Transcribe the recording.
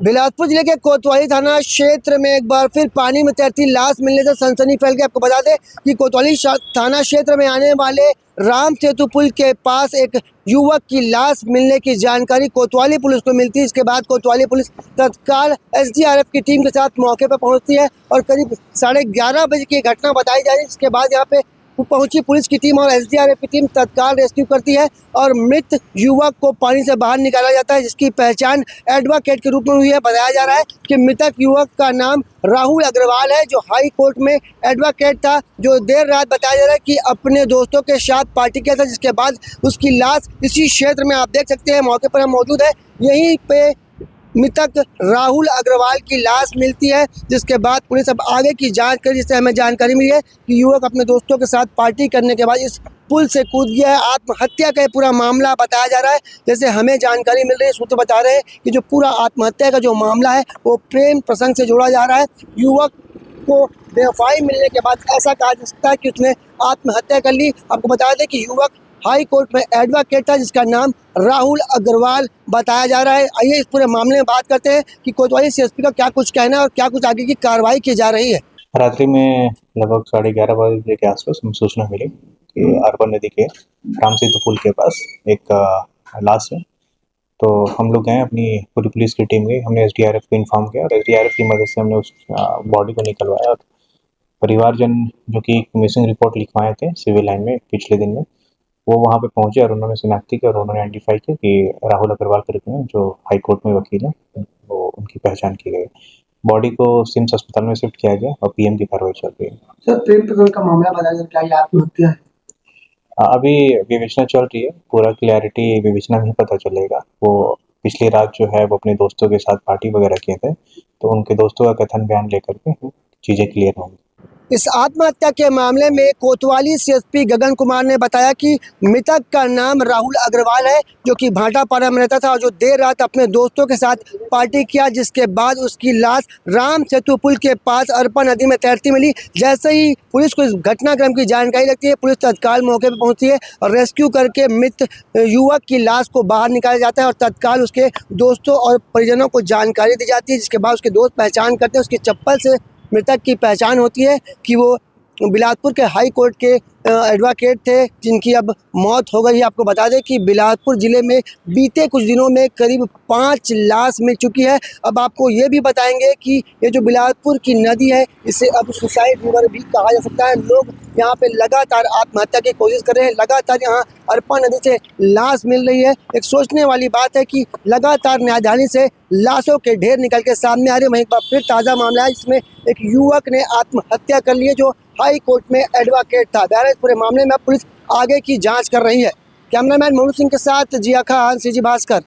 बिलासपुर जिले के कोतवाली थाना क्षेत्र में एक बार फिर पानी में तैरती लाश मिलने से सनसनी फैल गई। आपको बता दें कि कोतवाली थाना क्षेत्र में आने वाले राम सेतु पुल के पास एक युवक की लाश मिलने की जानकारी कोतवाली पुलिस को मिलती है। इसके बाद कोतवाली पुलिस तत्काल एसडीआरएफ की टीम के साथ मौके पर पहुंचती है और करीब 11:30 बजे की घटना बताई जा रही है। इसके बाद यहाँ पे पहुंची पुलिस की टीम और एसडीआरएफ की टीम तत्काल रेस्क्यू करती है और मृत युवक को पानी से बाहर निकाला जाता है, जिसकी पहचान एडवोकेट के रूप में हुई है। बताया जा रहा है कि मृतक युवक का नाम राहुल अग्रवाल है, जो हाई कोर्ट में एडवोकेट था, जो देर रात बताया जा रहा है कि अपने दोस्तों के साथ पार्टी किया था, जिसके बाद उसकी लाश इसी क्षेत्र में आप देख सकते हैं, मौके पर हम मौजूद है। यहीं पे मृतक राहुल अग्रवाल की लाश मिलती है, जिसके बाद पुलिस अब आगे की जांच कर, जिससे हमें जानकारी मिली है कि युवक अपने दोस्तों के साथ पार्टी करने के बाद इस पुल से कूद गया है। आत्महत्या का पूरा मामला बताया जा रहा है। जैसे हमें जानकारी मिल रही है, सूत्र बता रहे हैं कि जो पूरा आत्महत्या का जो मामला है वो प्रेम प्रसंग से जोड़ा जा रहा है। युवक को बेवफाई मिलने के बाद ऐसा कहा जा सकता है कि उसने आत्महत्या कर ली। आपको बता दें कि युवक हाई कोर्ट में एडवोकेट था, जिसका नाम राहुल अग्रवाल बताया जा रहा है। आइए इस पूरे मामले में बात करते हैं कि कोतवाली सीएसपी का क्या कुछ कहना है और क्या कुछ आगे की कार्रवाई की जा रही है। रात्रि में लगभग 11:30 बजे के आसपास हमें सूचना मिली कि अरबन नदी के राम सेतु पुल के पास एक लाश है। तो हम लोग गए, अपनी पूरी पुलिस की टीम गई, हमने एसडीआरएफ को इन्फॉर्म किया और एसडीआरएफ की मदद से हमने उस बॉडी को निकलवाया। और परिवारजन जो कि मिसिंग रिपोर्ट लिखवाए थे सिविल लाइन में पिछले दिन में, वो वहाँ पे पहुँचे और उन्होंने शिनाख्ती की और उन्होंने आइडेंटिफाई किया कि राहुल अग्रवाल करके हैं, जो हाई कोर्ट में वकील हैं, वो उनकी पहचान की गई। बॉडी को सिम्स अस्पताल में शिफ्ट किया गया और पीएम की कार्रवाई चल रही है। सर, प्रेम प्रसंग का मामला बताया, क्या ये आत्महत्या है? अभी विवेचना चल रही है, पूरा क्लैरिटी विवेचना में ही पता चलेगा। वो पिछली रात जो है वो अपने दोस्तों के साथ पार्टी वगैरह किए थे, तो उनके दोस्तों का कथन बयान लेकर के चीज़ें क्लियर होंगी। इस आत्महत्या के मामले में कोतवाली सीएसपी गगन कुमार ने बताया कि मृतक का नाम राहुल अग्रवाल है, जो कि भाटापारा में रहता था और जो देर रात अपने दोस्तों के साथ पार्टी किया, जिसके बाद उसकी लाश राम सेतु पुल के पास अरपा नदी में तैरती मिली। जैसे ही पुलिस को इस घटनाक्रम की जानकारी लगती है, पुलिस तत्काल मौके पर पहुंचती है और रेस्क्यू करके मृत युवक की लाश को बाहर निकाला जाता है और तत्काल उसके दोस्तों और परिजनों को जानकारी दी जाती है, जिसके बाद उसके दोस्त पहचान करते हैं। उसकी चप्पल से मृतक की पहचान होती है कि वो बिलासपुर के हाई कोर्ट के एडवोकेट थे, जिनकी अब मौत हो गई है। आपको बता दें कि बिलासपुर ज़िले में बीते कुछ दिनों में करीब 5 लाश मिल चुकी है। अब आपको ये भी बताएंगे कि ये जो बिलासपुर की नदी है, इसे अब सुसाइड रिवर भी कहा जा सकता है। लोग यहाँ पे लगातार आत्महत्या की कोशिश कर रहे हैं, लगातार यहाँ अरपा नदी से लाश मिल रही है। एक सोचने वाली बात है कि लगातार न्यायधानी से लाशों के ढेर निकल के सामने आ रहे हैं। वहीं एक बार फिर ताज़ा मामला है, जिसमें एक युवक ने आत्महत्या कर ली है, जो हाई कोर्ट में एडवोकेट था। बहरहाल इस पूरे मामले में पुलिस आगे की जांच कर रही है। कैमरामैन मोनू सिंह के साथ जिया खान, सीजी भास्कर।